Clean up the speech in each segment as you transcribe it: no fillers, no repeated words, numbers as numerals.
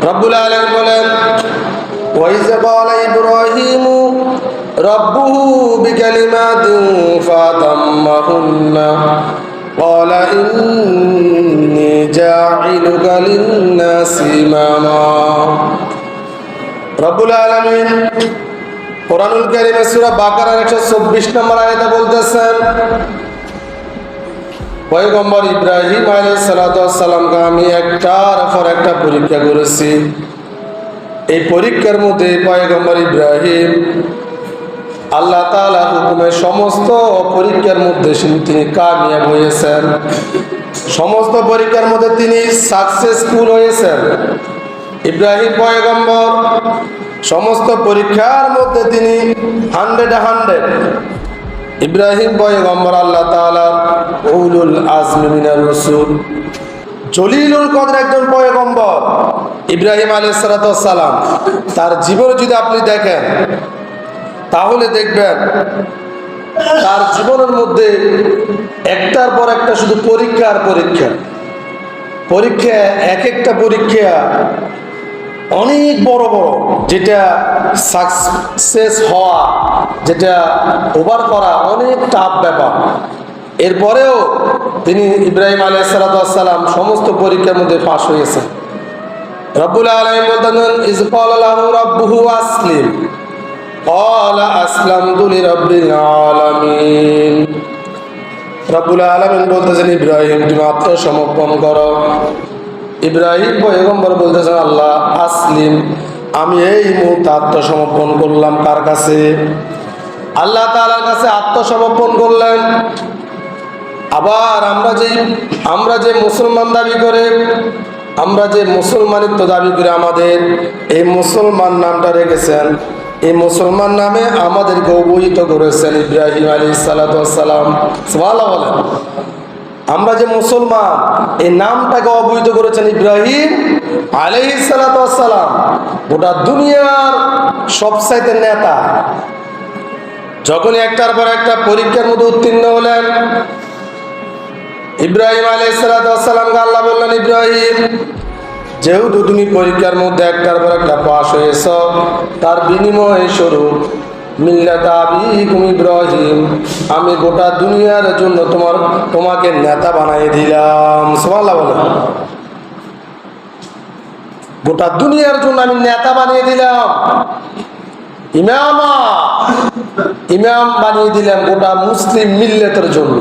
রব্বুল আলামিন বলেন, ওয়াইজ ক্বালা ইব্রাহিমু রাব্বুহু বিকালিমাতিন ফাতাম্মাহুন্না ক্বালা ইন্নী জাঈলুকা লিন-নাসি ইমামা। রব্বুল আলামিন কোরআনুল কারীমে সূরা বাকারার 124 নম্বর আয়াতে বলতেছেন, পয়গম্বর ইব্রাহিম আলাইহিস সালাতু ওয়াস সালামকে আমি একটার পর একটা পরীক্ষা করেছি। এই পরীক্ষার মধ্যে পয়গম্বর ইব্রাহিম আল্লাহ তাআলার হুকুমে সমস্ত পরীক্ষার মধ্যে তিনি কামিয়াব হয়েছেন। সমস্ত পরীক্ষার মধ্যে তিনি সাকসেসফুল হয়েছেন। ইব্রাহিম পয়গম্বর সমস্ত পরীক্ষার মধ্যে তিনি 100 ইব্রাহিম পয়গম্বর আল্লাহ তাআলা উলুল আজমি মিনার রাসূল, জলিলুল কদর একজন পয়গম্বর ইব্রাহিম আলাইহিস সালাতু ওয়াস সালাম। তার জীবন যদি আপনি দেখেন তাহলে দেখবেন তার জীবনের মধ্যে একটার পর একটা শুধু পরীক্ষা, এক একটা পরীক্ষা অনেক বড় বড়, যেটা সাকসেস হওয়া, যেটা ওভার করা অনেক টাফ ব্যাপার। এরপরেও তিনি ইব্রাহিম আলাইহিস সালাতু ওয়াস সালাম সমস্ত পরীক্ষার মধ্যে পাশ হয়েছেন। রব্বুল আলামিন বলতেন, ইয ক্বালা লাহু রাব্বুহু আসলিম ক্বালা আসলামতু লিরাব্বিল আলামিন। রব্বুল আলামিন বলতেছেন, ইব্রাহিম তুমি আত্মসমর্পণ করো। ইব্রাহিম পয়গম্বর বলতেছেন, আল্লাহ আসলিম, আমি এই মুহূর্তে আত্মসমর্পণ করলাম। কার কাছে? আল্লাহ তাআলার কাছে আত্মসমর্পণ করলেন। আবার আমরা যে মুসলমান দাবি করে, আমরা যে মুসলমানিত্ব দাবি করে আমাদের এই মুসলমান নামটা রেখেছেন, এই মুসলমান নামে আমাদেরকে অবহিত করেছেন ইব্রাহিম আলাইহিস সালাতু ওয়াস সালাম। সুবহানাল্লাহ বলেন। আমরা যে মুসলমান এই নামটাকে অবহিত করেছেন ইব্রাহিম আলাইহিস সালাতু ওয়াস সালাম। গোটা দুনিয়ার সবচাইতে নেতা যখন একটার পর একটা পরীক্ষার মধ্যে উত্তীর্ণ হলেন, ইব্রাহিম আলাইহিস সালাতু ওয়াস সালামকে আল্লাহ বললেন, ইব্রাহিম যেহেতু তুমি পরীক্ষার মধ্যে একটার পর একটা পাশ হয়েছ, তার বিনিময় স্বরূপ মিল্লাত আবিকুম ইব্রাহিম, আমি গোটা দুনিয়ার জন্য তোমাকে নেতা বানিয়ে দিলাম। সুবহানাল্লাহ বলেন। গোটা দুনিয়ার জন্য আমি নেতা বানিয়ে দিলাম, ইমাম বানিয়ে দিলাম গোটা মুসলিম মিল্লাতের জন্য।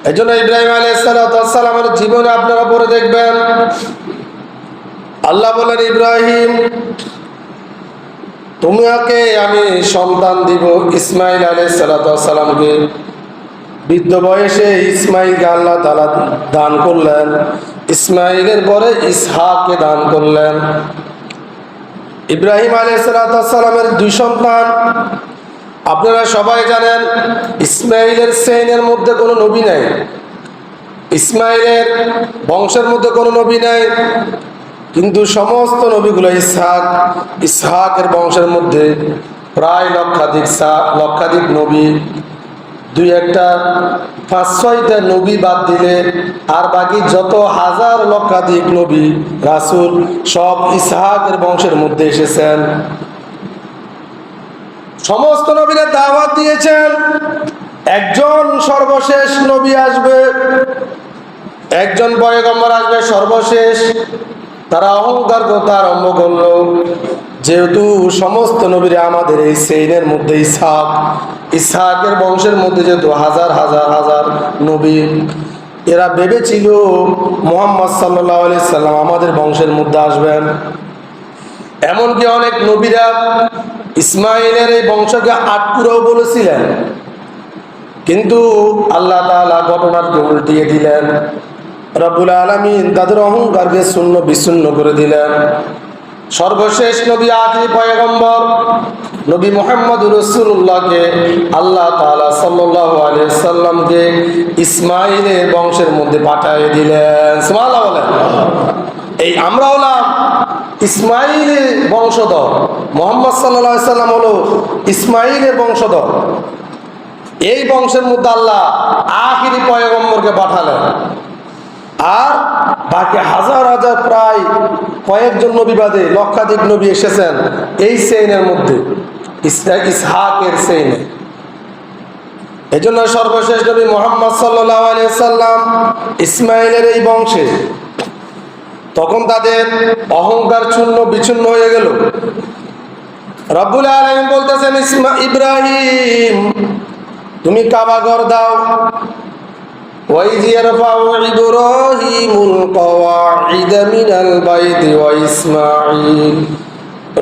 এই জন্য ইব্রাহিম আলাইহিস সালাতু ওয়াস সালামের জীবনে আপনারা পড়ে দেখবেন, আল্লাহ বলেন, ইব্রাহিম তোমাকে আমি সন্তান দিব। ইসমাইল আলাইহিস সালাতু ওয়াস সালামকে বৃদ্ধ বয়সে ইসমাইলকে আল্লাহ তাআলা দান করলেন। ইসমাইলের পরে ইসহাককে দান করলেন। ইব্রাহিম আলাইহিস সালাতু ওয়াস সালামের দুই সন্তান আপনারা সবাই জানেন। ইসমাইলের সেনের মধ্যে কোনো নবী নাই, ইসমাইলের বংশের মধ্যে কোনো নবী নাই, কিন্তু সমস্ত নবীগুলো ইসহাকের বংশের মধ্যে প্রায় লক্ষাধিক নবী। দুই একটা 5-6টা নবী বাদ দিলে আর বাকি যত হাজার লক্ষাধিক নবী রাসূল সব ইসহাকের বংশের মধ্যে এসেছেন। সমস্ত নবীরা দাওয়াত দিয়েছেন একজন সর্বশেষ নবী আসবে, একজন পয়গম্বর আসবে সর্বশেষ। তারা অহংকার করতে আরম্ভ করলো, যেহেতু সমস্ত নবীরা আমাদের এই সেইনের মধ্যে ইসহাকের বংশের মধ্যে যেহেতু হাজার নবী, এরা ভেবেছিল মুহাম্মদ সাল্লাল্লাহু আলাইহি সাল্লাম আমাদের বংশের মধ্যে আসবেন। এমনকি অনেক নবীরা ইসমাইলের এই বংশকে আটপুরাও বলেছিলেন, কিন্তু আল্লাহ তাআলা ঘটনাকে উল্টিয়ে দিলেন। রব্বুল আলামিন তাদের অহংকারকে শূন্য বিশূন্য করে দিলেন। সর্বশেষ নবী আখিরি পয়গম্বর নবী মুহাম্মদুর রাসূলুল্লাহকে আল্লাহ তাআলা সাল্লাল্লাহু আলাইহি সাল্লামকে ইসমাইলের বংশের মধ্যে পাঠিয়ে দিলেন। সুবহানাল্লাহ বলেন। এই আমরা হলাম ইসমাইলের বংশধর, মুহাম্মদ সাল্লাল্লাহু আলাইহি সাল্লাম হলো ইসমাইলের বংশধর। এই বংশের মধ্যে আল্লাহ আখিরি পয়গম্বরকে পাঠালেন। আর বাকি হাজার হাজার প্রায় কয়েকজন নবী বাদে লক্ষাধিক নবী এসেছেন এই সেইনের মধ্যে, ইসহাকের সেইনে। এই জন্য সর্বশেষ নবী মুহাম্মদ সাল্লাল্লাহু আলাইহি সাল্লাম ইসমাইলের এই বংশে। তখন তাদের অহংকার চূর্ণ বিচূর্ণ হয়ে গেল। রব্বুল আলামিন বলতেছেন, ইব্রাহিম তুমি কাবা ঘর দাও। ওয়াইয ইয়ারফাউ ইব্রাহিমুল কওয়াইদ মিনাল বাইতি ওয়া ইসমাঈল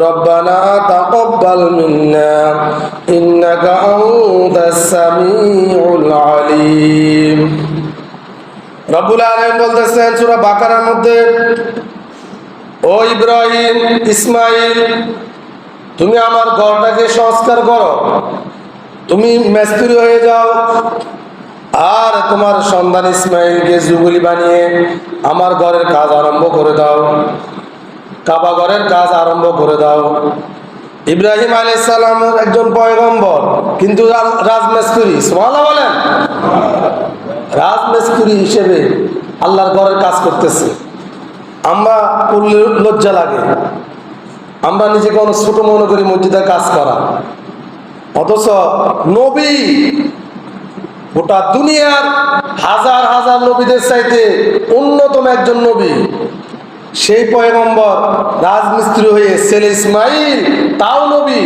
রব্বানা তাকাব্বাল মিন্না ইন্নাকা আনতাস সামিউল আলিম। রব্বুল আলামিন বলতেছেন সূরা বাকারার মধ্যে, ও ইব্রাহিম, ইসমাইল, তুমি আমার ঘরটাকে সংস্কার করো, তুমি মিস্ত্রি হয়ে যাও, আর তোমার সন্তান ইসমাইলকে যুগলি বানিয়ে আমার ঘরের কাজ আরম্ভ করে দাও, কাবা ঘরের কাজ আরম্ভ করে দাও। ইব্রাহিম আলাইহিস সালামের একজন পয়গম্বর, কিন্তু রাজমিস্ত্রি। সুবহানাল্লাহ বলেন। রাজমিস্ত্রি হিসেবে আল্লাহর ঘরের কাজ করতেছে। আমরা লজ্জা লাগে, আমরা নিজেকে অনেক ছোট মনে করি মসজিদে কাজ করা, অথচ নবী গোটা দুনিয়ার হাজার হাজার নবীদের চাইতে অন্যতম একজন নবী, সেই পয়গম্বর রাজমিস্ত্রি হয়ে ছেলে ইসমাইল তাও নবী,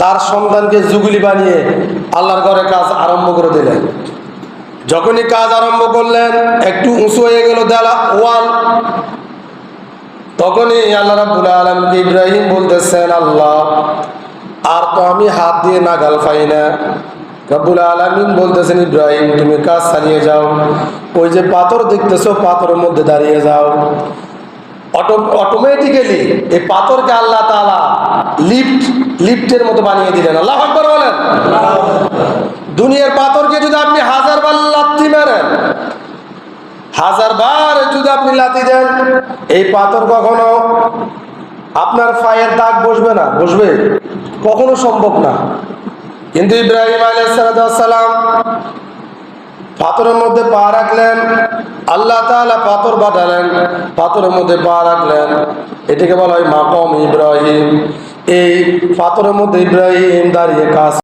তার সন্তানকে যুগলি বানিয়ে আল্লাহর ঘরে কাজ আরম্ভ করে দিলেন। যখনই কাজ আরম্ভ করলেন, একটু উঁচু হয়ে গেল ওয়াল, তখনই আল্লাহ রাব্বুল আলামিন ইব্রাহিম বলতেছেন, আল্লাহ আর তো আমি হাত দিয়ে নাগাল পাই না। রব্বুল আলামিন বলতেছেন, ইব্রাহিম তুমি কাজ চালিয়ে যাও, ওই যে পাথর দেখতেছো পাথরের মধ্যে দাঁড়িয়ে যাও। অটোমেটিক্যালি এই পাথরকে আল্লাহ তাআলা লিফটের মতো বানিয়ে দিলেন। আল্লাহু আকবার বলেন। দুনিয়ার পাথরকে যদি আপনি হাজার বার লাথি মারেন, হাজার বার যদি আপনি লাথি দেন, এই পাথর কখনো আপনার পায়ের দাগ বসবে না, বসবে? কখনো সম্ভব না। কিন্তু ইব্রাহিম আলাইহিস সালাম পাথরের মধ্যে পা রাখলেন, আল্লাহ তাআলা পাথর বাঁধালেন, পাথরের মধ্যে পা রাখলেন। এটাকে বলা হয় মাকাম ইব্রাহিম। এই পাথরের মধ্যে ইব্রাহিম দাঁড়িয়ে কাজ